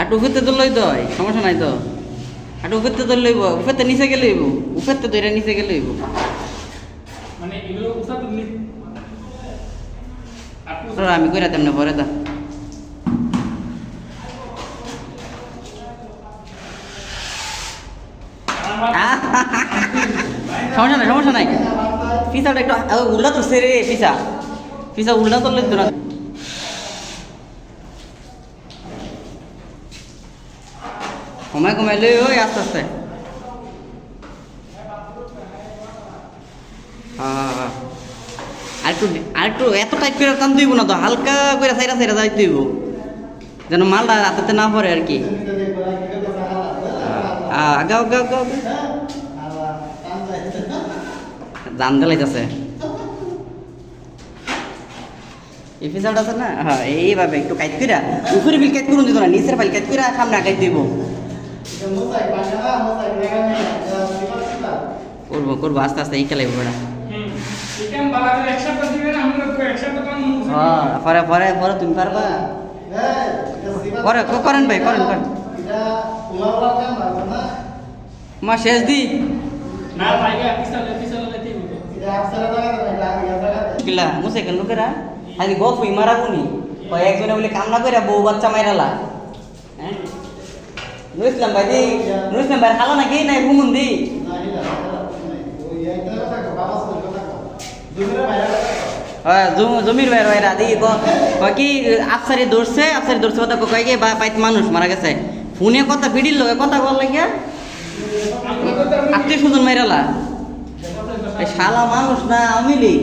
হাঁটু উপরতে তো লই দয় সমস্যা নাই তো হাঁটু উপরতে তো লইব উপরতে নিচে গেলে হইব উপরতে ধরে নিচে গেলে হইব মানে এগুলো উঠা তুমি আমি কইরা তেমনে পরে দা সমস্যা নাই পিসাটা একটু উল্টা তুলছে রে পিসা উল্টা তুললে তো না কমাই লই ওই আস্তে আস্তে হ্যাঁ আরেকটু এত টাইট করে টান দিব না তো হালকা করে সাইরা যাইতে দিব যেন মালটা রাতে না পড়ে আর কি গাও জান জ্বালাইতেছে এই পিসাটা আছে না হ্যাঁ এইভাবে একটু কাইট কইরা উপরে বিল কাইট করুন দিত না নিচের ফাইল কাইট কইরা সামনে আগাই দিব করবো আস্তে আস্তে এই খেলাই বেড়া পরে তুমি পারবা করেন ভাই করেন মা শেষ দি কিলা মুসে কেন লোকেরা খালি গল্প মারাবুনি একজনে বলে কামনা করে বউ বাচ্চা মাইরালা হ্যাঁ নুইসলাম ভাই খালা নাকি নাই ঘুমুন দি জমির ভাইরা দি কি আফসারি ধরছে কথা কয় গিয়ে বাইত মানুষ মারা গেছে ফোনে কথা ভিডির লোক কথা বল লাগিয়া আত্মীয় স্বজন মাইরালা শালা মানুষ না আমিলি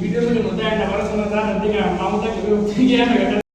ভিডিও